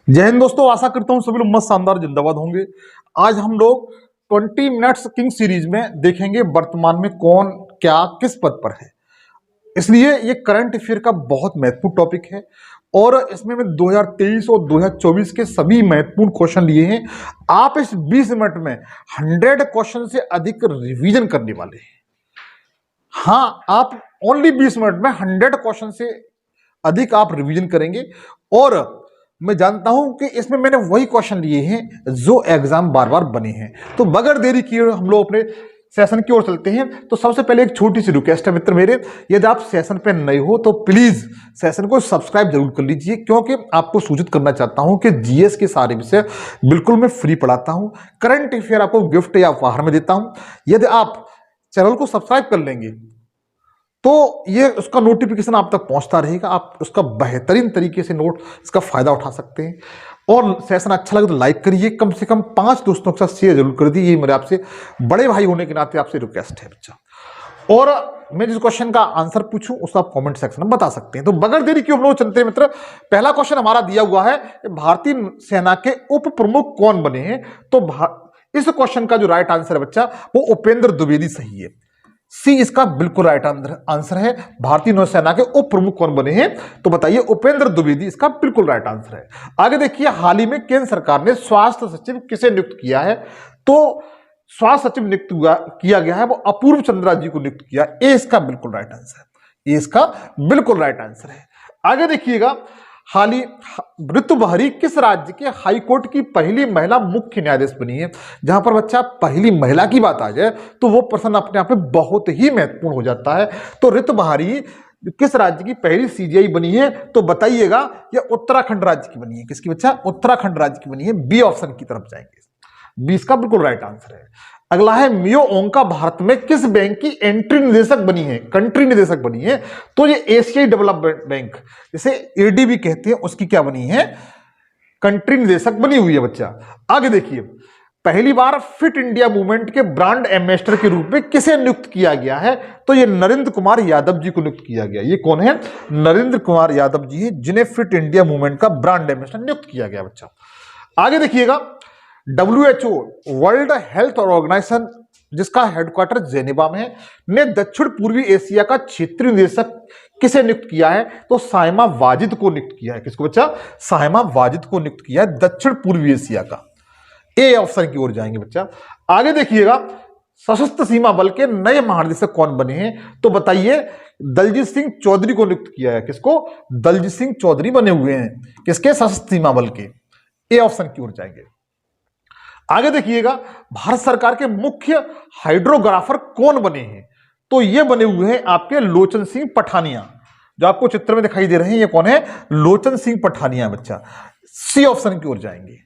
जय हिंद दोस्तों, आशा करता हूं सभी लोग मस्त शानदार जिंदाबाद होंगे। आज हम लोग 20 मिनट्स किंग सीरीज में देखेंगे वर्तमान में कौन क्या किस पद पर है। इसलिए ये करंट अफेयर का बहुत महत्वपूर्ण टॉपिक है और इसमें मैं 2023 और 2024 के सभी महत्वपूर्ण क्वेश्चन लिए हैं। आप इस 20 मिनट में 100 क्वेश्चन से अधिक रिवीजन करने वाले हैं। हाँ, आप ओनली 20 मिनट में 100 क्वेश्चन से अधिक आप रिवीजन करेंगे और मैं जानता हूं कि इसमें मैंने वही क्वेश्चन लिए हैं जो एग्जाम बार बार बने हैं। तो बगैर देरी किए हम लोग अपने सेशन की ओर चलते हैं। तो सबसे पहले एक छोटी सी रिक्वेस्ट है मित्र मेरे, यदि आप सेशन पे नए हो तो प्लीज सेशन को सब्सक्राइब जरूर कर लीजिए, क्योंकि आपको सूचित करना चाहता हूं कि जीएस के सारे विषय बिल्कुल मैं फ्री पढ़ाता हूं। करंट अफेयर आपको गिफ्ट या उपहार में देता हूं। यदि आप चैनल को सब्सक्राइब कर लेंगे तो ये उसका नोटिफिकेशन आप तक पहुंचता रहेगा, आप उसका बेहतरीन तरीके से इसका फायदा उठा सकते हैं। और सेशन अच्छा लगे तो लाइक करिए, कम से कम 5 दोस्तों के साथ शेयर जरूर कर दीजिए। ये मेरे आपसे बड़े भाई होने के नाते आपसे रिक्वेस्ट है बच्चा। और मैं जिस क्वेश्चन का आंसर पूछूं उसको आप कमेंट सेक्शन में बता सकते हैं। तो बगैर देरी क्यों हम लोग चलते हैं मित्र। पहला क्वेश्चन हमारा दिया हुआ है, भारतीय सेना के उप प्रमुख कौन बने हैं। तो इस क्वेश्चन का जो राइट आंसर है बच्चा वो उपेंद्र द्विवेदी सही है। सी इसका बिल्कुल राइट आंसर है। भारतीय नौसेना के उप प्रमुख कौन बने हैं तो बताइए उपेंद्र द्विवेदी इसका बिल्कुल राइट आंसर है। आगे देखिए, हाल ही में केंद्र सरकार ने स्वास्थ्य सचिव किसे नियुक्त किया है। तो स्वास्थ्य सचिव नियुक्त किया गया है वो अपूर्व चंद्रा जी को नियुक्त किया। ए इसका बिल्कुल राइट आंसर है। ये इसका बिल्कुल राइट आंसर है। आगे देखिएगा, हाल ही ऋतु बहरी किस राज्य के हाई कोर्ट की पहली महिला मुख्य न्यायाधीश बनी है। जहां पर बच्चा पहली महिला की बात आ जाए तो वो प्रश्न अपने आप में बहुत ही महत्वपूर्ण हो जाता है। तो ऋतु बहरी किस राज्य की पहली सीजीआई बनी है तो बताइएगा ये उत्तराखंड राज्य की बनी है। किसकी बच्चा? उत्तराखंड राज्य की बनी है। बी ऑप्शन की तरफ जाएंगे, बी इसका बिल्कुल राइट आंसर है। अगला है, मियो ओंका भारत में किस बैंक की एंट्री निदेशक बनी है, कंट्री निदेशक बनी है। तो ये एशियाई डेवलपमेंट बैंक जिसे एडीबी कहते हैं उसकी क्या बनी है, कंट्री निदेशक बनी हुई है बच्चा। आगे देखिए, पहली बार फिट इंडिया मूवमेंट के ब्रांड एम्बेसडर के रूप में किसे नियुक्त किया गया है। तो ये नरेंद्र कुमार यादव जी को नियुक्त किया गया। ये कौन है? नरेंद्र कुमार यादव जी है जिन्हें फिट इंडिया मूवमेंट का ब्रांड एम्बेसडर नियुक्त किया गया बच्चा। आगे देखिएगा, WHO वर्ल्ड हेल्थ ऑर्गेनाइजेशन जिसका हेडक्वार्टर जेनेवा में है ने दक्षिण पूर्वी एशिया का क्षेत्रीय निदेशक किसे नियुक्त किया है। तो साइमा वाजिद को नियुक्त किया है। किसको बच्चा? साइमा वाजिद को नियुक्त किया है दक्षिण पूर्वी एशिया का। ए ऑप्शन की ओर जाएंगे बच्चा। आगे देखिएगा, सशस्त्र सीमा बल के नए महानिदेशक कौन बने हैं तो बताइए दलजीत सिंह चौधरी को नियुक्त किया है। किसको? दलजीत सिंह चौधरी बने हुए हैं किसके? सशस्त्र सीमा बल के। ए ऑप्शन की ओर जाएंगे। आगे देखिएगा, भारत सरकार के मुख्य हाइड्रोग्राफर कौन बने हैं। तो ये बने हुए हैं आपके लोचन सिंह पठानिया, जो आपको चित्र में दिखाई दे रहे हैं। ये कौन है? लोचन सिंह पठानिया बच्चा। सी ऑप्शन की ओर जाएंगे।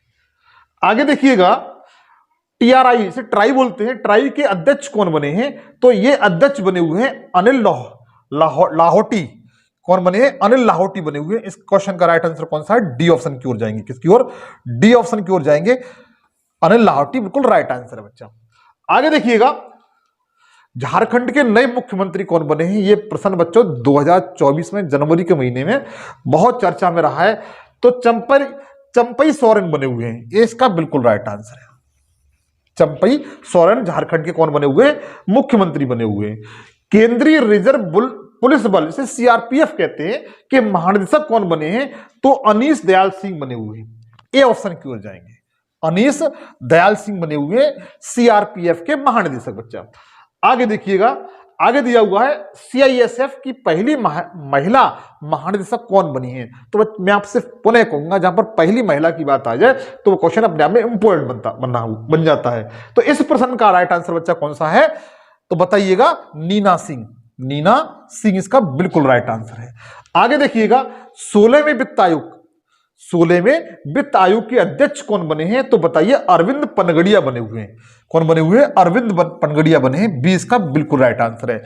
आगे देखिएगा, टीआरआई से ट्राई बोलते हैं, ट्राई के अध्यक्ष कौन बने हैं। तो ये अध्यक्ष बने हुए हैं अनिल लाहोटी। कौन बने हैं? अनिल लाहोटी बने हुए हैं। इस क्वेश्चन का राइट आंसर कौन सा है? डी ऑप्शन की ओर जाएंगे। किसकी ओर? डी ऑप्शन की ओर जाएंगे। अनिल लाहोटी बिल्कुल राइट आंसर है बच्चा। आगे देखिएगा, झारखंड के नए मुख्यमंत्री कौन बने हैं। ये प्रश्न बच्चों 2024 में जनवरी के महीने में बहुत चर्चा में रहा है। तो चंपई सोरेन बने हुए हैं। ये इसका बिल्कुल राइट आंसर है। चंपई सोरेन झारखंड के कौन बने हुए? मुख्यमंत्री बने हुए हैं। केंद्रीय रिजर्व पुलिस बल इसे सीआरपीएफ कहते हैं कि महानिदेशक कौन बने हैं। तो अनीश दयाल सिंह बने हुए हैं। ए ऑप्शन की ओर जाएंगे। अनीश दयाल सिंह बने हुए सीआरपीएफ के महानिदेशक बच्चा। आगे देखिएगा, आगे दिया हुआ है सीआईएसएफ की पहली महिला महानिदेशक कौन बनी है। तो मैं आपसे पुनः कहूंगा, जहां पर पहली महिला की बात आ जाए तो वो क्वेश्चन अपने आप में इंपोर्टेंट बन जाता है। तो इस प्रश्न का राइट आंसर बच्चा कौन सा है तो बताइएगा नीना सिंह। नीना सिंह इसका बिल्कुल राइट आंसर है। आगे देखिएगा, 16वें वित्त आयोग के अध्यक्ष कौन बने हैं तो बताइए अरविंद पनगड़िया बने हुए हैं। कौन बने हुए हैं? अरविंद पनगड़िया बने हैं। बी इसका बिल्कुल राइट आंसर है।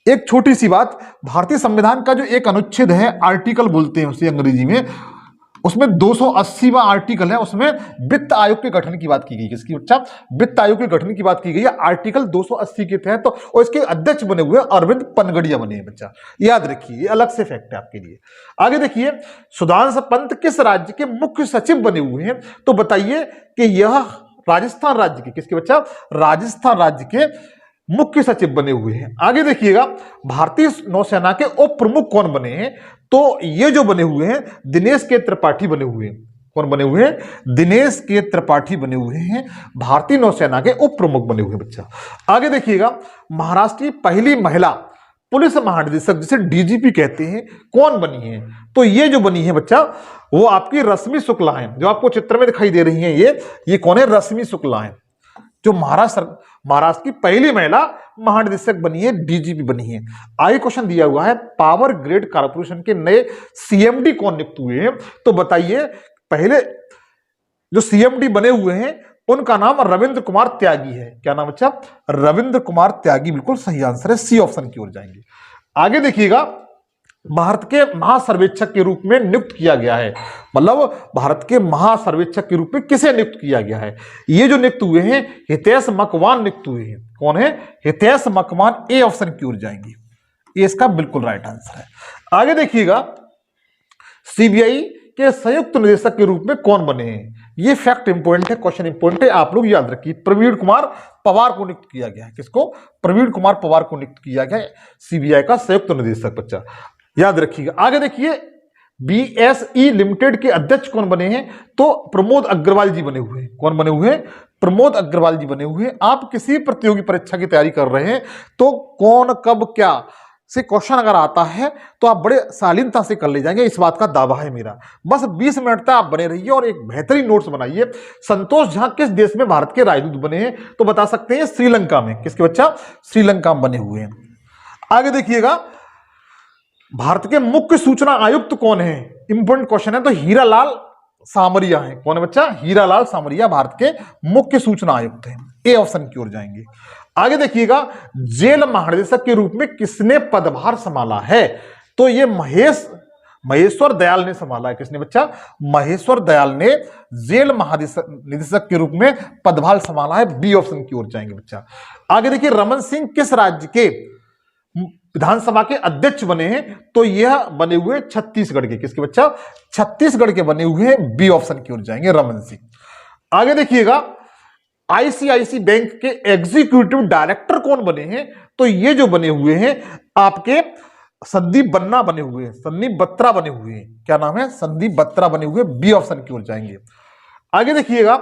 एक छोटी सी बात, भारतीय संविधान का जो एक अनुच्छेद है, आर्टिकल बोलते हैं उसे अंग्रेजी में, उसमें 280वां आर्टिकल है, उसमें वित्त आयोग के गठन की बात की गई। किसकी बच्चा? वित्त आयोग के गठन की बात की गई है आर्टिकल 280 के तहत। तो और इसके अध्यक्ष बने हुए अरविंद पनगड़िया बने हैं बच्चा, याद रखिए, ये अलग से फैक्ट है आपके लिए। आगे देखिए, सुधांशु पंत किस राज्य के मुख्य सचिव बने हुए हैं? तो बताइए कि यह राजस्थान राज्य के, किसके बच्चा? राजस्थान राज्य के मुख्य सचिव बने हुए हैं। आगे देखिएगा, भारतीय नौसेना के उप प्रमुख कौन बने हैं? तो ये जो बने हुए हैं दिनेश के त्रिपाठी बने हुए हैं। कौन बने हुए हैं? दिनेश के त्रिपाठी बने हुए हैं, भारतीय नौसेना के उप प्रमुख बने हुए हैं बच्चा। आगे देखिएगा, महाराष्ट्र की पहली महिला पुलिस महानिदेशक, जिसे डीजीपी कहते हैं, कौन बनी है? तो ये जो बनी है बच्चा, वो आपकी रश्मि शुक्ला है, जो आपको चित्र में दिखाई दे रही है। ये कौन है? रश्मि शुक्ला है, जो महाराष्ट्र की पहली महिला महानिदेशक बनी है, डीजीपी बनी है। आगे क्वेश्चन दिया हुआ है, पावर ग्रिड कॉर्पोरेशन के नए सीएमडी कौन नियुक्त हुए हैं? तो बताइए, पहले जो सीएमडी बने हुए हैं उनका नाम रविंद्र कुमार त्यागी है। क्या नाम बच्चा? रविंद्र कुमार त्यागी, बिल्कुल सही आंसर है, सी ऑप्शन की ओर जाएंगे। आगे देखिएगा, भारत के महासर्वेक्षक के रूप में नियुक्त किया गया है, मतलब भारत के महासर्वेक्षक के रूप में किसे नियुक्त किया गया है? ये जो नियुक्त हुए हैं हितेश मकवान नियुक्त हुए हैं। कौन है? हितेश मकवान, ए ऑप्शन की ओर जाएंगे, ये इसका बिल्कुल राइट आंसर है। आगे देखिएगा, सीबीआई के संयुक्त निदेशक के रूप में कौन बने हैं? ये फैक्ट इंपॉर्टेंट है, क्वेश्चन इंपॉर्टेंट है, आप लोग याद रखिए। प्रवीण कुमार पवार को नियुक्त किया गया है। किसको? प्रवीण कुमार पवार को नियुक्त किया गया है सीबीआई का संयुक्त निदेशक बच्चा, याद रखिएगा। आगे देखिए, बीएसई लिमिटेड के अध्यक्ष कौन बने हैं? तो प्रमोद अग्रवाल जी बने हुए हैं। कौन बने हुए हैं? प्रमोद अग्रवाल जी बने हुए हैं। आप किसी प्रतियोगी परीक्षा की तैयारी कर रहे हैं तो कौन कब क्या से क्वेश्चन अगर आता है तो आप बड़े शालीनता से कर ले जाएंगे, इस बात का दावा है मेरा। बस 20 मिनट तक आप बने रहिए और एक बेहतरीन नोट्स बनाइए। संतोष झा किस देश में भारत के राजदूत बने हैं? तो बता सकते हैं श्रीलंका में। किसके बच्चा? श्रीलंका में बने हुए हैं। आगे देखिएगा, भारत के मुख्य सूचना आयुक्त कौन है? इंपॉर्टेंट क्वेश्चन है। तो हीरालाल सामरिया है। कौन है बच्चा? हीरालाल सामरिया भारत के मुख्य सूचना आयुक्त हैं, ए ऑप्शन की ओर जाएंगे। आगे देखिएगा, जेल महानिदेशक के रूप में किसने पदभार संभाला है? तो ये महेश्वर दयाल ने संभाला है। किसने बच्चा? महेश्वर दयाल ने जेल महानिदेशक के रूप में पदभार संभाला है, बी ऑप्शन की ओर जाएंगे बच्चा। आगे देखिए, रमन सिंह किस राज्य के विधानसभा के अध्यक्ष बने हैं? तो यह बने हुए छत्तीसगढ़ के। किसके बच्चा? छत्तीसगढ़ के बने हुए हैं, बी ऑप्शन की ओर जाएंगे, रमन सिंह। आगे देखिएगा, आईसीआईसी बैंक के एग्जीक्यूटिव डायरेक्टर कौन बने हैं? तो ये जो बने हुए हैं आपके संदीप बन्ना बने हुए हैं, संदीप बत्रा बने हुए हैं। क्या नाम है? संदीप बत्रा बने हुए, बी ऑप्शन की ओर जाएंगे। आगे देखिएगा,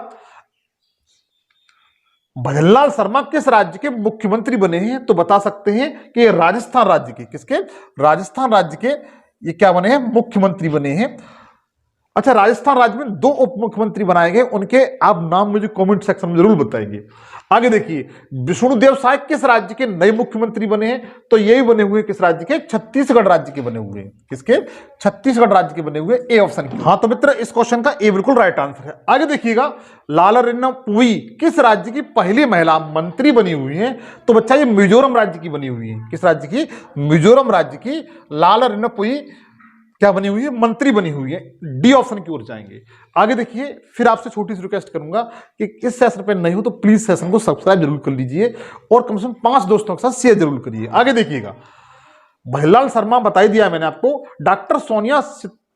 भजनलाल शर्मा किस राज्य के मुख्यमंत्री बने हैं? तो बता सकते हैं कि राजस्थान राज्य के। किसके? राजस्थान राज्य के ये क्या बने हैं? मुख्यमंत्री बने हैं। अच्छा, राजस्थान राज्य में 2 उप मुख्यमंत्री बनाए गए, उनके आप नाम मुझे कमेंट सेक्शन में जरूर बताएंगे। आगे देखिए, विष्णुदेव साय किस राज्य के नए मुख्यमंत्री बने हैं? तो यही बने हुए किस राज्य के? छत्तीसगढ़ राज्य के बने हुए हैं। किसके? छत्तीसगढ़ राज्य के बने हुए, ए ऑप्शन। हाँ तो मित्र, इस क्वेश्चन का ए बिल्कुल राइट आंसर है। आगे देखिएगा, लालरत्न पुई किस राज्य की पहली महिला मंत्री बनी हुई है? तो बच्चा ये मिजोरम राज्य की बनी हुई है। किस राज्य की? मिजोरम राज्य की लालरत्न पुई क्या बनी हुई है? मंत्री बनी हुई है, डी ऑप्शन की ओर जाएंगे। आगे देखिए, फिर आपसे छोटी सी रिक्वेस्ट करूंगा कि इस सेशन पे नहीं हो तो प्लीज सेशन को सब्सक्राइब जरूर कर लीजिए और कम से कम 5 दोस्तों के साथ शेयर जरूर करिए। आगे देखिएगा, भजनलाल शर्मा बता दिया मैंने आपको। डॉक्टर सोनिया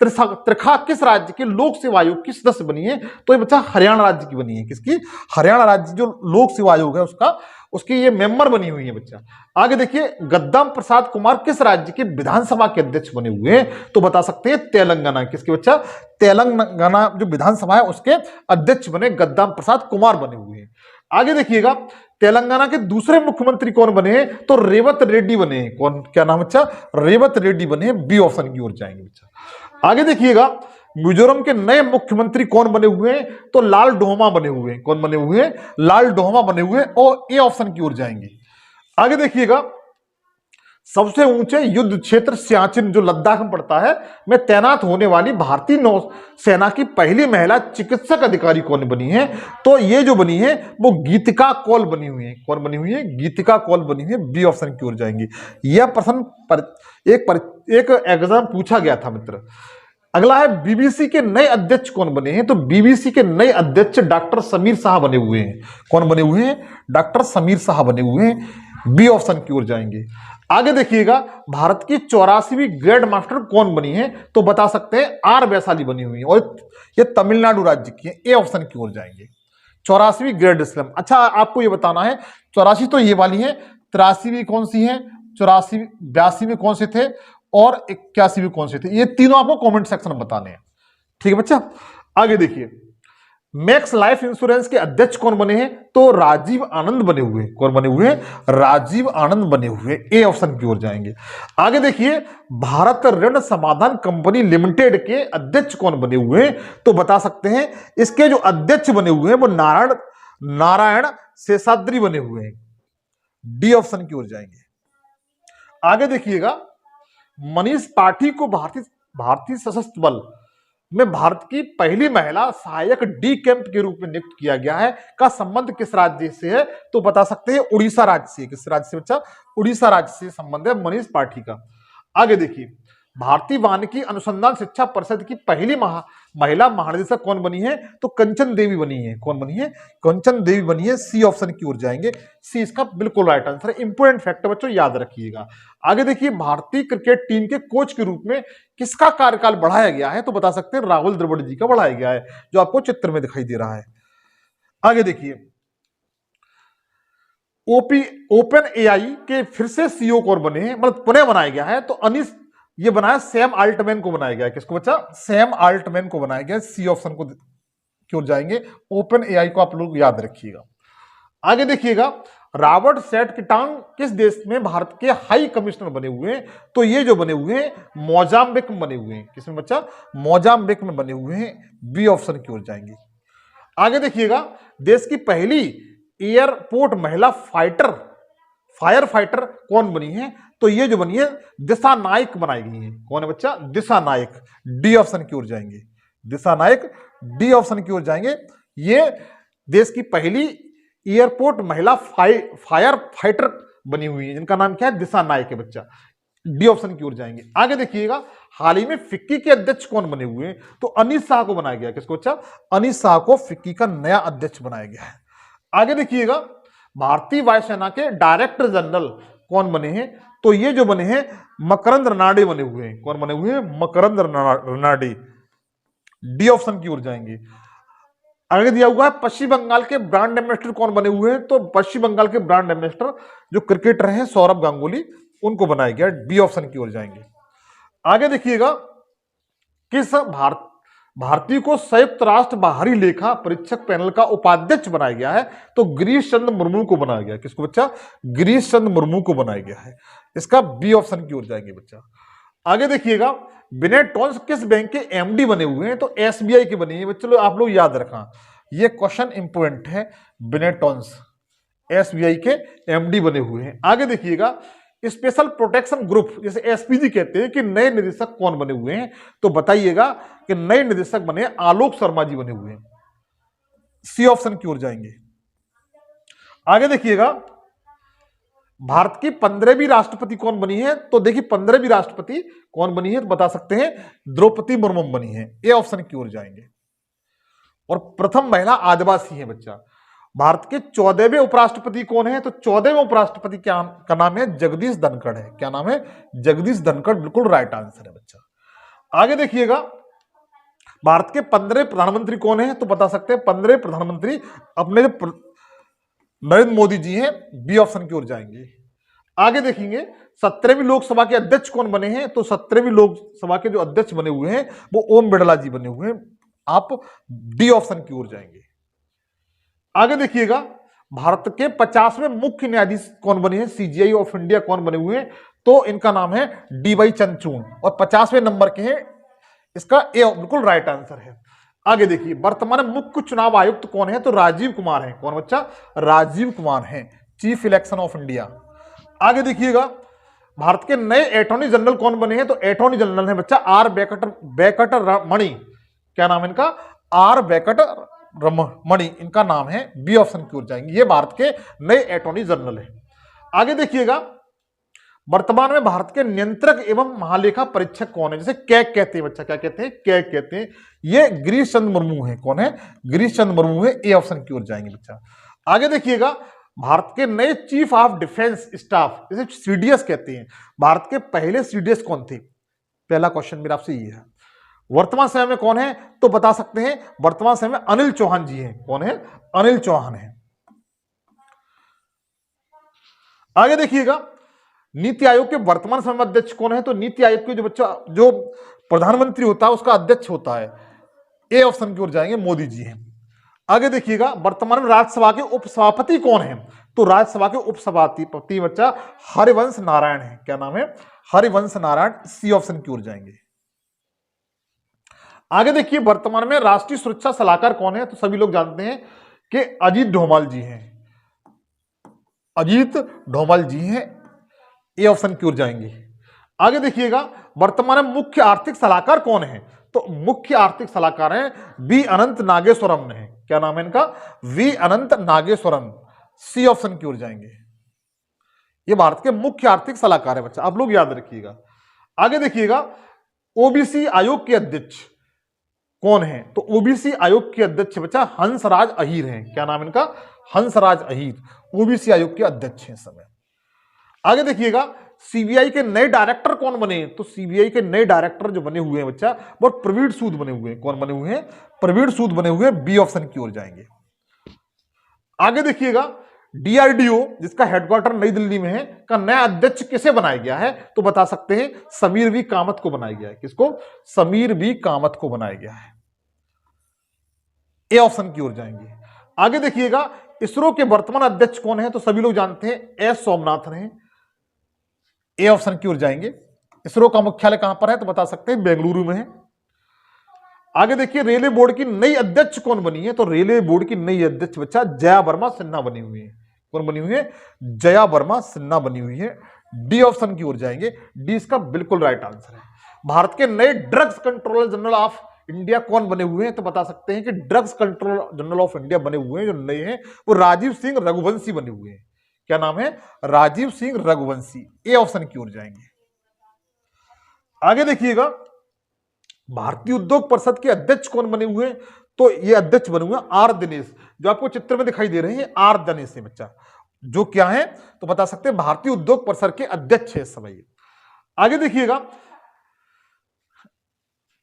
त्रिखा किस राज्य के लोक सेवा आयोग की सदस्य बनी है? तो ये बच्चा हरियाणा राज्य की बनी है। किसकी? हरियाणा राज्य जो लोक सेवा आयोग है उसकी ये मेंबर बनी हुई है बच्चा। आगे देखिए, गद्दाम प्रसाद कुमार किस राज्य के विधानसभा के अध्यक्ष बने हुए हैं? तो बता सकते हैं तेलंगाना। किसके बच्चा? तेलंगाना जो विधानसभा है उसके अध्यक्ष बने गद्दाम प्रसाद कुमार बने हुए हैं। आगे देखिएगा, तेलंगाना के दूसरे मुख्यमंत्री कौन बने हैं? तो रेवत रेड्डी बने हैं। कौन? क्या नाम बच्चा? रेवत रेड्डी बने हैं, बी ऑप्शन की ओर जाएंगे बच्चा। आगे देखिएगा, मिजोरम के नए मुख्यमंत्री कौन बने हुए हैं? तो लाल डोहमा बने हुए हैं। कौन बने हुए हैं? लाल डोहमा बने हुए हैं, और ए ऑप्शन की ओर जाएंगे। आगे देखिएगा, सबसे ऊंचे युद्ध क्षेत्र सियाचिन जो लद्दाख में पड़ता है में तैनात होने वाली भारतीय नौसेना की पहली महिला चिकित्सक अधिकारी कौन बनी है? तो ये जो बनी है वो गीतिका कौल बनी हुई है। कौन बनी हुई है? गीतिका कौल बनी हुई है, बी ऑप्शन की ओर जाएंगे। यह प्रश्न एक एग्जाम पूछा गया था मित्र। अगला है बीबीसी के नए अध्यक्ष कौन बने हैं? तो बीबीसी के नए अध्यक्ष डॉक्टर समीर शाह बने हुए हैं। कौन बने हुए हैं? डॉक्टर समीर शाह बने हुए हैं। बी ऑप्शन की ओर जाएंगे। आगे देखिएगा, भारत की 84वीं ग्रैंड मास्टर कौन बनी है? तो बता सकते हैं आर वैशाली बनी हुई है और ये तमिलनाडु राज्य की है। ए ऑप्शन की ओर जाएंगे। 84वीं ग्रैंड स्लैम। अच्छा, आपको ये बताना है 84 तो ये वाली है, 83वीं कौन सी है, 84 82 में कौन से थे और 81 में कौन से थे, ये तीनों आपको कमेंट सेक्शन में बताने हैं। ठीक है बच्चा। आगे देखिए, मैक्स लाइफ इंश्योरेंस के अध्यक्ष कौन बने हैं? तो राजीव आनंद बने हुए हैं। कौन बने हुए हैं? राजीव आनंद बने हुए। ए ऑप्शन की ओर जाएंगे। आगे देखिए, भारत ऋण समाधान कंपनी लिमिटेड के अध्यक्ष कौन बने हुए हैं? तो बता सकते हैं इसके जो अध्यक्ष बने हुए हैं वो नारायण शेषाद्री बने हुए हैं। डी ऑप्शन की ओर जाएंगे। आगे देखिएगा, मनीष पाठी को भारतीय सशस्त्र बल में भारत की पहली महिला सहायक डी कैंप के रूप में नियुक्त किया गया है। का संबंध किस राज्य से है? तो बता सकते हैं उड़ीसा राज्य से। किस राज्य से बच्चा? उड़ीसा राज्य से संबंध है मनीष पाठी का। आगे देखिए, भारतीय वानिकी अनुसंधान शिक्षा परिषद की पहली महिला महानिदेशक कौन बनी है? तो कंचन देवी बनी है। कौन बनी है? कंचन देवी बनी है। सी ऑप्शन की ओर जाएंगे। सी इसका बिल्कुल राइट आंसर है। इंपोर्टेंट फैक्ट बच्चों याद रखिएगा। आगे देखिए, भारतीय क्रिकेट टीम के कोच के रूप में किसका कार्यकाल बढ़ाया गया है? तो बता सकते हैं राहुल द्रविड़ जी का बढ़ाया गया है, जो आपको चित्र में दिखाई दे रहा है। आगे देखिए, ओपन एआई के फिर से सीईओ कौन बने हैं, मतलब पुनः बनाया गया है? तो अनिस ये बनाया सैम अल्टमैन को बनाया गया। किसको बच्चा? सैम अल्टमैन को बनाया गया। सी ऑप्शन को की ओर जाएंगे। ओपन एआई को आप लोग याद रखिएगा। आगे देखिएगा, रॉबर्ट सेटकिटांग किस देश में भारत के हाई कमिश्नर बने हुए हैं? तो ये जो बने हुए हैं मोजाम्बिक में बने हुए हैं। किसमें बच्चा? मोजाम्बिक में बने हुए हैं। बी ऑप्शन की ओर जाएंगे। आगे देखिएगा, देश की पहली एयरपोर्ट महिला फायर फाइटर कौन बनी है? तो ये जो बनी है दिशा नायक बनाई गई है। कौन है बच्चा? दिशा नायक। डी ऑप्शन की ओर जाएंगे। दिशा नायक, डी ऑप्शन की ओर जाएंगे। ये देश की पहली एयरपोर्ट महिला फायर फाइटर बनी हुई है, जिनका नाम क्या है? दिशा नायक है बच्चा। डी ऑप्शन की ओर जाएंगे। आगे देखिएगा, हाल ही में फिक्की के अध्यक्ष कौन बने हुए हैं? तो अनीस शाह को बनाया गया। किसको बच्चा? अनीस शाह को फिक्की का नया अध्यक्ष बनाया गया है। आगे देखिएगा, भारतीय वायुसेना के डायरेक्टर जनरल कौन बने हैं? तो ये जो बने हैं मकरंद रनाडे बने हुए हैं। कौन बने हुए हैं? मकरंद रनाडे। डी ऑप्शन की ओर जाएंगे। आगे दिया हुआ है, पश्चिम बंगाल के ब्रांड एम्बेसडर कौन बने हुए हैं? तो पश्चिम बंगाल के ब्रांड एम्बेसडर जो क्रिकेटर हैं सौरभ गांगुली, उनको बनाया गया। डी ऑप्शन की ओर जाएंगे। आगे देखिएगा, किस भारतीय को संयुक्त राष्ट्र बाहरी लेखा परीक्षक पैनल का उपाध्यक्ष बनाया गया है? तो गिरीश चंद्र मुर्मू को बनाया गया। किसको बच्चा? गिरीश चंद्र मुर्मू को बनाया गया है। इसका बी ऑप्शन की ओर जाएंगे बच्चा। आगे देखिएगा, विनय टोन्स किस बैंक के एमडी बने हुए हैं? तो एसबीआई के बने हैं। चलो आप लोग याद रखना, ये क्वेश्चन इंपोर्टेंट है। विनय टोन्स एसबीआई के एमडी बने हुए हैं। आगे देखिएगा, स्पेशल प्रोटेक्शन ग्रुप जैसे एसपीजी कहते हैं कि नए निदेशक कौन बने हुए हैं? तो बताइएगा कि नए निदेशक बने आलोक शर्मा जी बने हुए हैं। सी ऑप्शन की ओर जाएंगे। आगे देखिएगा, भारत की 15वीं राष्ट्रपति कौन बनी है? तो देखिए 15वीं राष्ट्रपति कौन बनी है? तो बता सकते हैं द्रौपदी मुर्मू बनी है। ए ऑप्शन की ओर जाएंगे। और प्रथम महिला आदिवासी है बच्चा। भारत के 14वें उपराष्ट्रपति कौन है? तो 14वें उपराष्ट्रपति का नाम है जगदीश धनखड़ है। क्या नाम है? जगदीश धनखड़। बिल्कुल राइट आंसर है बच्चा। आगे देखिएगा, भारत के 15 प्रधानमंत्री कौन है? तो बता सकते हैं 15 प्रधानमंत्री अपने जो नरेंद्र मोदी जी हैं। बी ऑप्शन की ओर जाएंगे। आगे देखेंगे, 17वीं लोकसभा के अध्यक्ष कौन बने हैं? तो 17वीं लोकसभा के जो अध्यक्ष बने हुए हैं वो ओम बिड़ला जी बने हुए हैं। आप डी ऑप्शन की ओर जाएंगे। आगे देखिएगा, भारत के 50वें मुख्य न्यायाधीश कौन बने हैं? सीजीआई ऑफ इंडिया कौन बने हुए हैं? तो इनका नाम है डीवाई चंद्रचूड़ और 50वें नंबर के हैं। इसका ए बिल्कुल राइट आंसर है। आगे देखिए, वर्तमान मुख्य चुनाव आयुक्त कौन है? तो राजीव कुमार है। कौन बच्चा? राजीव कुमार है, चीफ इलेक्शन ऑफ इंडिया। आगे देखिएगा, भारत के नए अटॉर्नी जनरल कौन बने हैं? तो अटॉर्नी जनरल है बच्चा आर वेंकट मणि। क्या नाम है इनका? आर वेंकट मणि इनका नाम है। बी ऑप्शन की ओर जाएंगे। ये भारत के नए अटॉर्नी जनरल है। आगे देखिएगा, वर्तमान में भारत के नियंत्रक एवं महालेखा परीक्षक कौन है? जैसे कैग कहते हैं बच्चा, क्या कहते हैं? कैग कहते हैं। ये गिरीश चंद्र मुर्मू है। कौन है? गिरीश चंद्र मुर्मू है। ए ऑप्शन की ओर जाएंगे बच्चा। आगे देखिएगा, भारत के नए चीफ ऑफ डिफेंस स्टाफ, जैसे सीडीएस कहते हैं, भारत के पहले सीडीएस कौन थे? पहला क्वेश्चन मेरा आपसे ये है। वर्तमान समय में कौन है? तो बता सकते हैं वर्तमान समय में अनिल चौहान जी हैं। कौन है? अनिल चौहान है। आगे देखिएगा, नीति आयोग के वर्तमान समय अध्यक्ष कौन है? तो नीति आयोग के जो प्रधानमंत्री होता है उसका अध्यक्ष होता है। ए ऑप्शन की ओर जाएंगे, मोदी जी हैं। आगे देखिएगा, वर्तमान में राज्यसभा के उपसभापति कौन है? तो राज्यसभा के उपसभापति बच्चा हरिवंश नारायण है। क्या नाम है? हरिवंश नारायण। सी ऑप्शन की ओर जाएंगे। आगे देखिए, वर्तमान में राष्ट्रीय सुरक्षा सलाहकार कौन है? तो सभी लोग जानते हैं कि अजीत डोभाल जी हैं। अजीत डोभाल जी हैं। ए ऑप्शन की ओर जाएंगे। आगे देखिएगा, वर्तमान में मुख्य आर्थिक सलाहकार कौन है? तो मुख्य आर्थिक सलाहकार हैं वी अनंत नागेश्वरम है। क्या नाम है इनका? V Anant Nageshwaram. C option की ओर जाएंगे। ये भारत के मुख्य आर्थिक सलाहकार है बच्चा, आप लोग याद रखिएगा। आगे देखिएगा, ओबीसी आयोग के अध्यक्ष कौन है? तो ओबीसी आयोग के अध्यक्ष बच्चा हंसराज अहीर हैं। क्या नाम इनका? हंसराज अहीर। ओबीसी आयोग के अध्यक्ष हैं इस समय। आगे देखिएगा, सीबीआई के नए डायरेक्टर कौन बने? तो सीबीआई के नए डायरेक्टर जो बने हुए हैं बच्चा, वो प्रवीण सूद बने हुए हैं। कौन बने हुए हैं? प्रवीण सूद बने हुए हैं। बी ऑप्शन की ओर जाएंगे। आगे देखिएगा, डीआरडीओ जिसका हेडक्वार्टर नई दिल्ली में है, का नया अध्यक्ष किसे बनाया गया है? तो बता सकते हैं समीर वी कामत को बनाया गया है। किसको? समीर वी कामत को बनाया गया है। ए ऑप्शन की ओर जाएंगे। आगे देखिएगा, इसरो के वर्तमान अध्यक्ष कौन है? तो सभी लोग जानते हैं एस सोमनाथन है। ए ऑप्शन की ओर जाएंगे। इसरो का मुख्यालय कहां पर है? तो बता सकते हैं बेंगलुरु में है। आगे देखिए, रेलवे बोर्ड की नई अध्यक्ष कौन बनी है? तो रेलवे बोर्ड की नई अध्यक्ष बच्चा जया वर्मा सिन्हा बनी हुई है। कौन बनी हुई है? जया वर्मा सिन्हा बनी हुई है। डी ऑप्शन की ओर जाएंगे। डी इसका बिल्कुल राइट आंसर है। भारत के नए drugs controller general of India कौन बने हुए हैं? तो बता सकते हैं कि drugs controller general of India बने हुए हैं जो नए हैं, वो राजीव सिंह रघुवंशी बने हुए हैं। क्या नाम है? राजीव सिंह रघुवंशी। ए ऑप्शन की ओर जाएंगे। आगे देखिएगा, भारतीय उद्योग परिषद के अध्यक्ष कौन बने हुए हैं? तो ये अध्यक्ष बने हुए हैं आर दिनेश, जो आपको चित्र में दिखाई दे रहे हैं। आर दिनेश है बच्चा, जो क्या है? तो बता सकते हैं भारतीय उद्योग परिषद के अध्यक्ष है इस समय। आगे देखिएगा,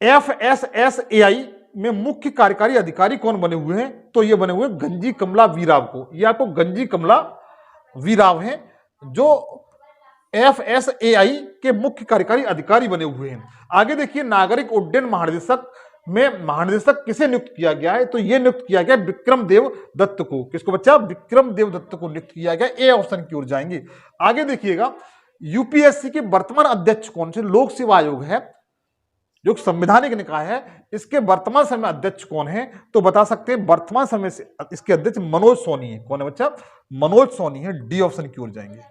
FSSAI में मुख्य कार्यकारी अधिकारी कौन बने हुए हैं? तो ये बने हुए गंजी कमला वीराव को। ये आपको गंजी कमला वीराव हैं जो FSAI के मुख्य कार्यकारी अधिकारी बने हुए हैं। आगे देखिए, नागरिक उड्डयन महानिदेशक में महानिदेशक किसे नियुक्त किया गया है? तो यह नियुक्त किया गया विक्रम देव दत्त को। किसको बच्चा? विक्रम देव दत्त को नियुक्त किया गया। ए ऑप्शन की ओर जाएंगे। आगे देखिएगा, यूपीएससी के वर्तमान अध्यक्ष कौन से? लोक सेवा आयोग है जो संवैधानिक निकाय है, इसके वर्तमान समय अध्यक्ष कौन है? तो बता सकते हैं वर्तमान समय से इसके अध्यक्ष मनोज सोनी है। कौन है बच्चा? मनोज सोनी है। डी ऑप्शन की ओर जाएंगे।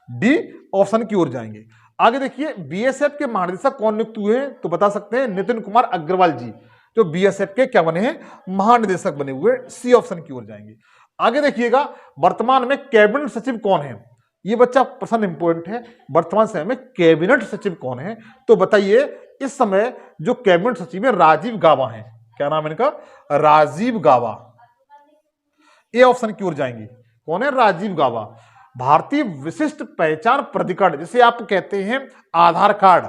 डी ऑप्शन की ओर जाएंगे। आगे देखिए, बीएसएफ के महानिदेशक कौन नियुक्त हुए हैं? तो बता सकते हैं नितिन कुमार अग्रवाल जी, जो बीएसएफ के क्या बने हैं? महानिदेशक बने हुए। सी ऑप्शन की ओर जाएंगे। आगे देखिएगा, वर्तमान में कैबिनेट सचिव कौन है? ये बच्चा प्रश्न इंपोर्टेंट है। वर्तमान समय में कैबिनेट सचिव कौन है? तो बताइए, इस समय जो कैबिनेट सचिव है राजीव गाबा है। क्या नाम है इनका? राजीव गाबा। ए ऑप्शन की ओर जाएंगे। कौन है? राजीव गाबा। भारतीय विशिष्ट पहचान प्राधिकरण, जिसे आप कहते हैं आधार कार्ड,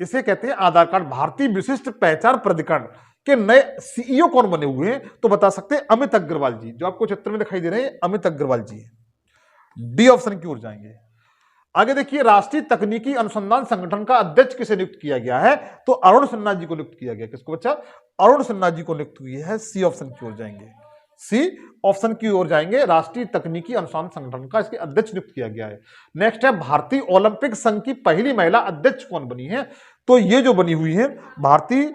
इसे कहते हैं आधार कार्ड, भारतीय विशिष्ट पहचान प्राधिकरण के नए सीईओ कौन बने हुए हैं? तो बता सकते हैं अमित अग्रवाल जी, जो आपको चित्र में दिखाई दे रहे हैं अमित अग्रवाल जी। डी ऑप्शन की ओर जाएंगे। आगे देखिए, राष्ट्रीय तकनीकी अनुसंधान संगठन का अध्यक्ष किसे नियुक्त किया गया है? तो अरुण सिन्हा जी को नियुक्त किया गया। किसको बच्चा? अरुण सिन्हा जी को नियुक्त किया है। सी ऑप्शन की ओर जाएंगे। सी ऑप्शन की ओर जाएंगे। राष्ट्रीय तकनीकी अनुसंधान संगठन का इसके अध्यक्ष नियुक्त किया गया है। नेक्स्ट है, भारतीय ओलंपिक संघ की पहली महिला अध्यक्ष कौन बनी है? तो ये जो बनी हुई है भारतीय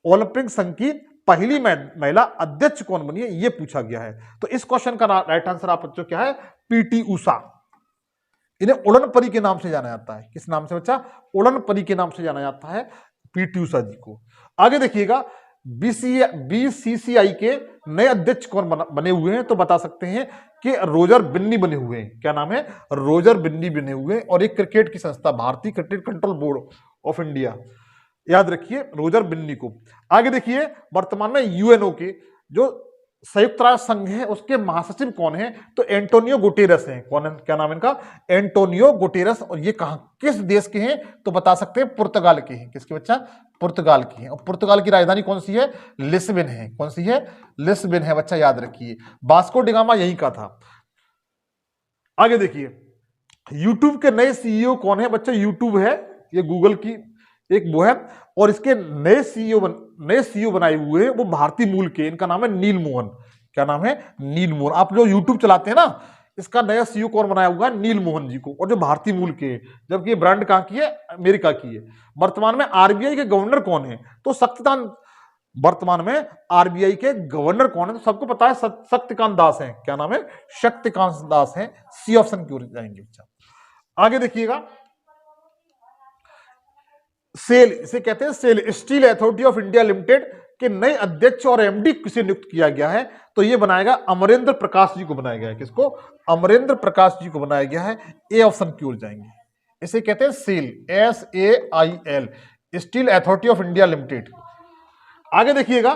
ओलंपिक संघ की पहली महिला अध्यक्ष कौन बनी है, ये पूछा गया है। तो इस क्वेश्चन का राइट आंसर आप बच्चों क्या है? पीटी उषा। इन्हें उड़न परी के नाम से जाना जाता है। किस नाम से बच्चा? उड़न परी के नाम से जाना जाता है पीटी उषा जी को। आगे देखिएगा, बीसीसीआई के नए अध्यक्ष कौन बने हुए हैं? तो बता सकते हैं कि रोजर बिन्नी बने हुए हैं। क्या नाम है? रोजर बिन्नी बने हुए हैं। और एक क्रिकेट की संस्था भारतीय cricket control board of India, याद रखिए रोजर बिन्नी को। आगे देखिए, वर्तमान में यूएनओ के जो संयुक्त राष्ट्र संघ है उसके महासचिव कौन है? तो एंटोनियो गुटेरस हैं। कौन है? क्या नाम है इनका? Antonio Guterres. और ये कहां, किस देश के हैं? तो बता सकते हैं पुर्तगाल के हैं। किसके बच्चा? पुर्तगाल की है। और पुर्तगाल की राजधानी कौन सी है? लिस्बन है। कौन सी है? लिस्बन है बच्चा, याद रखिए। वास्को डी गामा यहीं का था। आगे देखिए, यूट्यूब के नए सीईओ कौन है बच्चा? यूट्यूब है, ये गूगल की एक वो है, और इसके नए सीईओ बनाए हुए हैं वो भारतीय मूल के। इनका नाम है नील मोहन। क्या नाम है? नील मोहन। आप जो यूट्यूब चलाते हैं ना, इसका नया सीईओ कौन बनाया हुआ है? नील मोहन जी को, और जो भारतीय मूल के, जबकि ये ब्रांड कहां की है? अमेरिका की है। वर्तमान में आरबीआई के गवर्नर कौन है? तो शक्तिकांत। वर्तमान में आरबीआई के गवर्नर कौन है? तो सबको पता है शक्तिकांत दास है। क्या नाम है? शक्तिकांत दास है। सी ऑप्शन की ओर जाएंगे बच्चा। आगे देखिएगा, सेल, इसे कहते हैं SAIL, Steel Authority of India Limited के नए अध्यक्ष और एमडी किसे नियुक्त किया गया है? तो ये बनाएगा अमरेंद्र प्रकाश जी को बनाया गया है। किसको? अमरेंद्र प्रकाश जी को बनाया गया है। ए ऑप्शन की ओर जाएंगे। इसे कहते हैं SAIL, SAIL, Steel Authority of India Limited. आगे देखिएगा,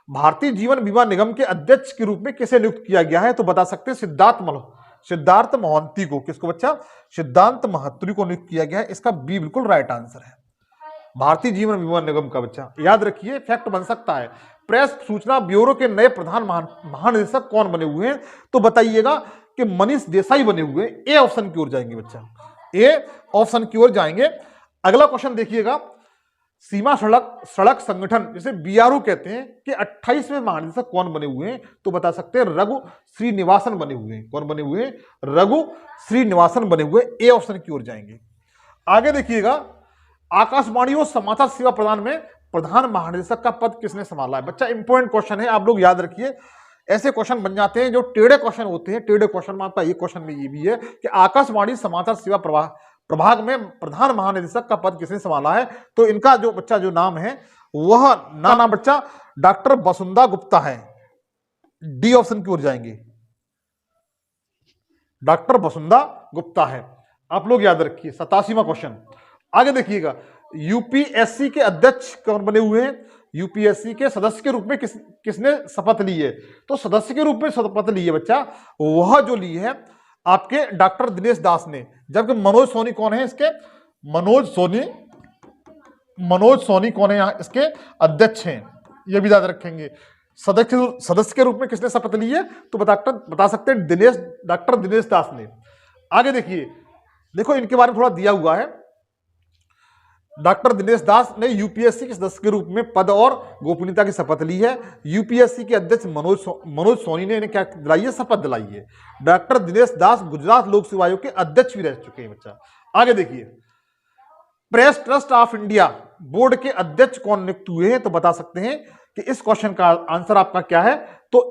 भारतीय जीवन बीमा निगम के अध्यक्ष के रूप में किसे नियुक्त किया गया है? तो बता सकते हैं सिद्धार्थ मोहंती को। किसको बच्चा? सिद्धार्थ मोहंती को नियुक्त किया गया है। इसका बी बिल्कुल राइट आंसर है, भारतीय जीवन बीमा निगम का बच्चा। याद रखिए, फैक्ट बन सकता है। प्रेस सूचना ब्यूरो के नए प्रधान महानिदेशक कौन बने हुए हैं? तो बताइएगा कि मनीष देसाई बने हुए। ए ऑप्शन की ओर जाएंगे बच्चा, ए ऑप्शन की ओर जाएंगे। अगला क्वेश्चन देखिएगा, सीमा सड़क संगठन जिसे बीआरओ कहते हैं कि 28वें महानिदेशक कौन बने हुए हैं? तो बता सकते हैं रघु श्रीनिवासन बने हुए हैं। कौन बने हुए हैं? रघु श्रीनिवासन बने हुए। ए ऑप्शन की ओर जाएंगे। आगे देखिएगा, आकाशवाणी और समाचार सेवा प्रदान में प्रधान महानिदेशक का पद किसने संभाला है? बच्चा इंपॉर्टेंट क्वेश्चन है, आप लोग याद रखिए। ऐसे क्वेश्चन बन जाते हैं जो टेढ़े क्वेश्चन होते हैं। टेढ़े क्वेश्चन में आपका ये क्वेश्चन में ये भी है कि आकाशवाणी समाचार सेवा प्रभाग में प्रधान महानिदेशक का पद किसने संभाला है? तो इनका जो बच्चा जो नाम है वह नाम बच्चा डॉक्टर वसुंधरा गुप्ता है। डी ऑप्शन की ओर जाएंगे, डॉक्टर वसुंधरा गुप्ता है। आप लोग याद रखिए। 87वां क्वेश्चन। आगे देखिएगा, यूपीएससी के अध्यक्ष कौन बने हुए हैं? यूपीएससी के सदस्य के रूप में किसने शपथ ली है? तो सदस्य के रूप में शपथ ली है बच्चा, वह जो ली है आपके डॉक्टर दिनेश दास ने। जबकि मनोज सोनी कौन है इसके? मनोज सोनी कौन है यहाँ इसके अध्यक्ष हैं? यह भी याद रखेंगे। सदस्य के रूप में किसने शपथ ली है? तो बता सकते हैं डॉक्टर दिनेश दास ने। आगे देखिए, देखो इनके बारे में थोड़ा दिया हुआ है। डॉक्टर दिनेश दास ने यूपीएससी के सदस्य के रूप में पद और गोपनीयता की शपथ ली है। यूपीएससी के अध्यक्ष मनोज सोनी ने इन्हें क्या दिलाई है? शपथ दिलाई है। डॉक्टर दिनेश दास गुजरात लोक सेवा आयोग के अध्यक्ष भी रह चुके हैं बच्चा। आगे देखिए, press trust of India board के अध्यक्ष कौन नियुक्त हुए हैं? तो बता सकते हैं कि इस क्वेश्चन का आंसर आपका क्या है? तो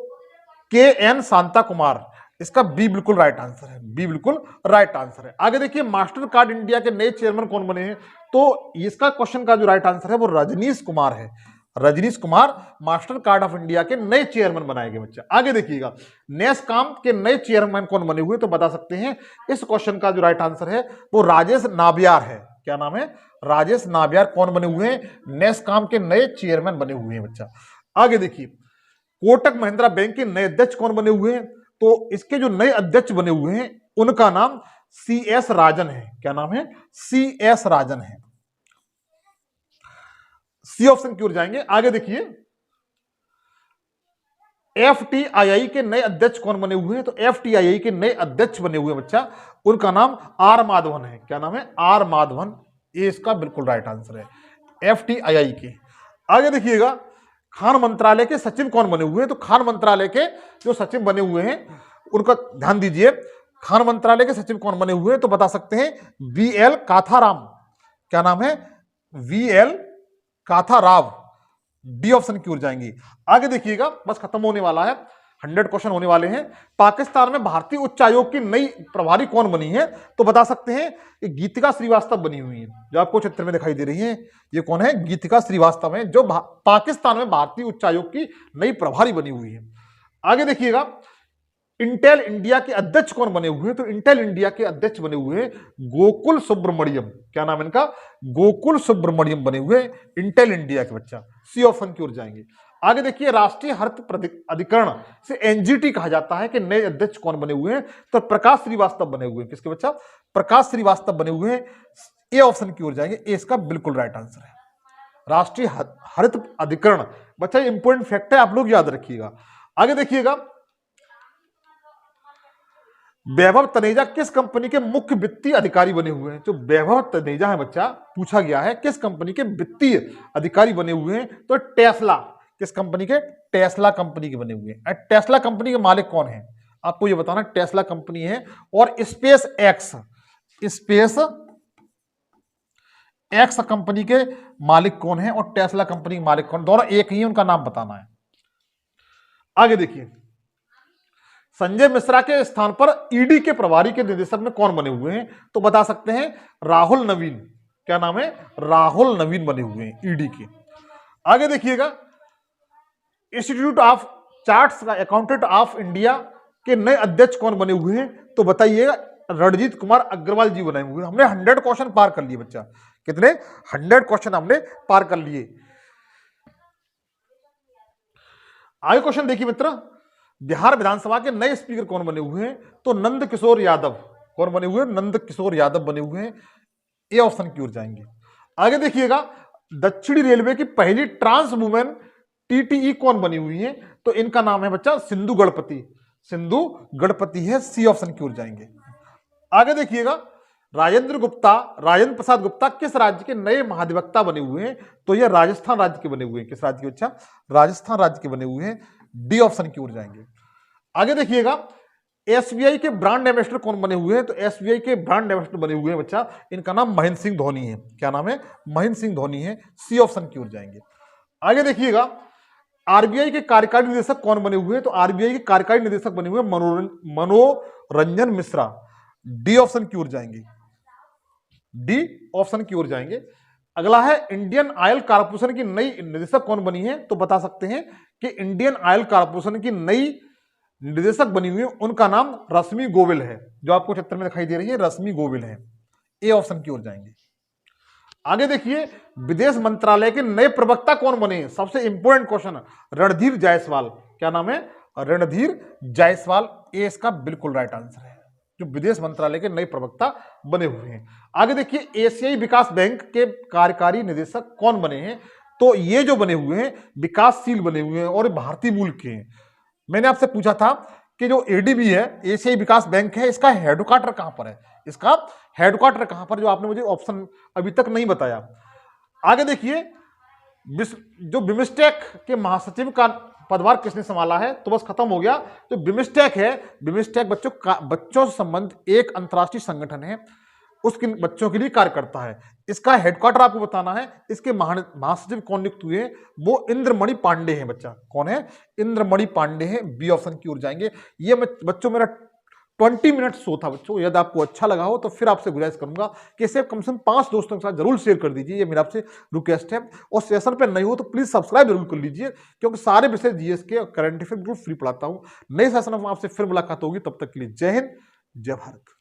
KN शांता कुमार। इसका बी बिल्कुल राइट आंसर है, बी बिल्कुल राइट आंसर है। आगे देखिए, मास्टर कार्ड इंडिया के नए चेयरमैन कौन बने हैं? तो इसका क्वेश्चन का जो राइट आंसर है वो रजनीश कुमार है। Rajneesh Kumar Mastercard of India के नए चेयरमैन बनाए गए बच्चे। आगे देखिएगा, नेस्कॉम के नए चेयरमैन कौन बने हुए? तो बता सकते हैं इस क्वेश्चन का जो राइट आंसर है वो राजेश नाबियार है। क्या नाम है? राजेश नाबियार कौन बने हुए हैं? नेस्कॉम के नए चेयरमैन बने हुए हैं बच्चा। आगे देखिए, कोटक महिंद्रा बैंक के नए अध्यक्ष कौन बने हुए हैं? तो इसके जो नए अध्यक्ष बने हुए हैं उनका नाम CS राजन है। क्या नाम है? CS राजन है। सी ऑप्शन की ओर जाएंगे। आगे देखिए, FTII के नए अध्यक्ष कौन बने हुए हैं? तो FTII के नए अध्यक्ष बने हुए बच्चा, उनका नाम R माधवन है। क्या नाम है? R माधवन। ये इसका बिल्कुल राइट आंसर है, FTII के। आगे देखिएगा, खान मंत्रालय के सचिव कौन बने हुए हैं? तो खान मंत्रालय के जो सचिव बने हुए हैं उनका ध्यान दीजिए। खान मंत्रालय के सचिव कौन बने हुए हैं? तो बता सकते हैं VL काथाराम। क्या नाम है? VL काथाराव। डी ऑप्शन की ओर जाएंगे। आगे देखिएगा, बस खत्म होने वाला है। 100 क्वेश्चन होने वाले हैं। पाकिस्तान में भारतीय उच्चायोग की नई प्रभारी कौन बनी है? तो बता सकते हैं कि गीतिका श्रीवास्तव बनी हुई है, जो आपको चित्र में दिखाई दे रही है। ये कौन है? गीतिका श्रीवास्तव है, जो पाकिस्तान में भारतीय उच्चायोग की नई प्रभारी बनी हुई है। आगे देखिएगा, इंटेल इंडिया के अध्यक्ष कौन बने हुए हैं? तो इंटेल इंडिया के अध्यक्ष बने हुए गोकुल सुब्रमण्यम। क्या नाम है इनका? गोकुल सुब्रमण्यम बने हुए इंटेल इंडिया के। बच्चा सी ऑप्शन की ओर जाएंगे। आगे देखिए, राष्ट्रीय हरित अधिकरण से एनजीटी कहा जाता है कि नए अध्यक्ष कौन बने हुए हैं? तो प्रकाश श्रीवास्तव बने हुए हैं। किसके बच्चा? प्रकाश श्रीवास्तव बने हुए हैं। ए ऑप्शन की ओर जाएंगे, ए इसका बिल्कुल राइट आंसर है। राष्ट्रीय हरित अधिकरण, बच्चा इंपॉर्टेंट फैक्ट है, आप लोग याद रखिएगा। आगे देखिएगा, वैभव तनेजा किस कंपनी के मुख्य वित्तीय अधिकारी बने हुए हैं? जो वैभव तनेजा है बच्चा, पूछा गया है किस कंपनी के वित्तीय अधिकारी बने हुए हैं? तो टेस्ला। किस कंपनी के? टेस्ला कंपनी के बने हुए हैं। टेस्ला कंपनी के मालिक कौन है? आपको ये बताना, टेस्ला कंपनी है। और स्पेस एक्स कंपनी के मालिक कौन है और टेस्ला कंपनी के मालिक कौन? दोनों एक ही है, उनका नाम बताना है। आगे देखिए, संजय मिश्रा के स्थान पर ईडी के प्रभारी के निदेशक में कौन बने हुए हैं? तो बता सकते हैं राहुल नवीन। क्या नाम है? राहुल नवीन बने हुए हैं ईडी के। आगे देखिएगा, institute of chartered accountant of India के नए अध्यक्ष कौन बने हुए हैं? तो बताइएगा, रणजीत कुमार अग्रवाल जी बने हुए हैं। हमने 100 क्वेश्चन पार कर लिए बच्चा। कितने? 100 क्वेश्चन हमने पार कर लिए। आगे क्वेश्चन देखिए मित्र, बिहार विधानसभा के नए स्पीकर कौन बने हुए हैं? तो नंद किशोर यादव। कौन बने हुए हैं? नंद किशोर यादव बने हुए हैं। ए ऑप्शन की ओर जाएंगे। आगे देखिएगा, दक्षिणी रेलवे की पहली ट्रांस वुमेन टीटीई कौन बनी हुई है? तो इनका नाम है बच्चा सिंधु गणपति। सिंधु गणपति है। सी ऑप्शन की ओर जाएंगे। आगे देखिएगा, राजेंद्र प्रसाद गुप्ता किस राज्य के नए महाधिवक्ता बने हुए हैं? तो यह राजस्थान राज्य के बने हुए हैं। किस राज्य के बच्चा? राजस्थान राज्य के बने हुए हैं। डी ऑप्शन की ओर जाएंगे। आगे देखिएगा, एसबीआई के ब्रांड एम्बेसडर कौन बने हुए हैं? तो एसबीआई के ब्रांड एम्बेसडर बने हुए हैं बच्चा, इनका नाम महेंद्र सिंह धोनी है। क्या नाम है? महेंद्र सिंह धोनी है। सी ऑप्शन की ओर जाएंगे। आगे देखिएगा, आरबीआई के कार्यकारी निदेशक कौन बने हुए हैं? तो आरबीआई के कार्यकारी निदेशक बने हुए मनोरंजन मिश्रा। डी ऑप्शन की ओर जाएंगे। डी ऑप्शन की ओर जाएंगे। अगला है, इंडियन ऑयल कॉर्पोरेशन की नई निदेशक कौन बनी है? तो बता सकते हैं कि इंडियन ऑयल कॉर्पोरेशन की नई निदेशक बनी हुई है, उनका नाम रश्मि गोयल है, जो आपको चित्र में दिखाई दे रही है, रश्मि गोयल है। ए ऑप्शन की ओर जाएंगे। आगे देखिए, विदेश मंत्रालय के नए प्रवक्ता कौन बने हैं? सबसे इंपॉर्टेंट क्वेश्चन, रणधीर जायसवाल। क्या नाम है? रणधीर जायसवाल। ए इसका बिल्कुल राइट आंसर है, जो विदेश मंत्रालय के नए प्रवक्ता बने हुए हैं। आगे देखिए, एशियाई विकास बैंक के कार्यकारी निदेशक कौन बने हैं? तो ये जो बने हुए हैं विकासशील बने हुए हैं और भारतीय मूल के हैं। मैंने आपसे पूछा था कि जो एडीबी है, एशियाई विकास बैंक है, इसका हेडक्वार्टर कहां पर है? इसका हेडक्वार्टर कहां पर, जो आपने मुझे ऑप्शन अभी तक नहीं बताया। आगे देखिए, जो बिमस्टेक के महासचिव का पदभार किसने संभाला है? तो बस खत्म हो गया। जो बिमस्टेक है, बिमस्टेक बच्चों से संबंधित एक अंतर्राष्ट्रीय संगठन है, उसके बच्चों के लिए कार्य करता है। इसका हेडक्वार्टर आपको बताना है। इसके महासचिव कौन नियुक्त हुए? वो इंद्रमणि पांडे हैं बच्चा। कौन है? इंद्रमणि पांडे हैं। बी ऑप्शन की ओर जाएंगे। ये बच्चों मेरा 20 मिनट शो था बच्चों। यदि आपको अच्छा लगा हो तो फिर आपसे गुजारिश करूंगा कि इसे कम से कम 5 दोस्तों के साथ जरूर शेयर कर दीजिए। ये मेरा आपसे रिक्वेस्ट है। और सेशन पे नहीं हो तो प्लीज सब्सक्राइब जरूर कर लीजिए, क्योंकि सारे विषय जीएस के और करंट अफेयर बिल्कुल फ्री पढ़ाता हूँ। नए सेशन में आपसे फिर मुलाकात होगी। तब तक के लिए जय हिंद, जय भारत।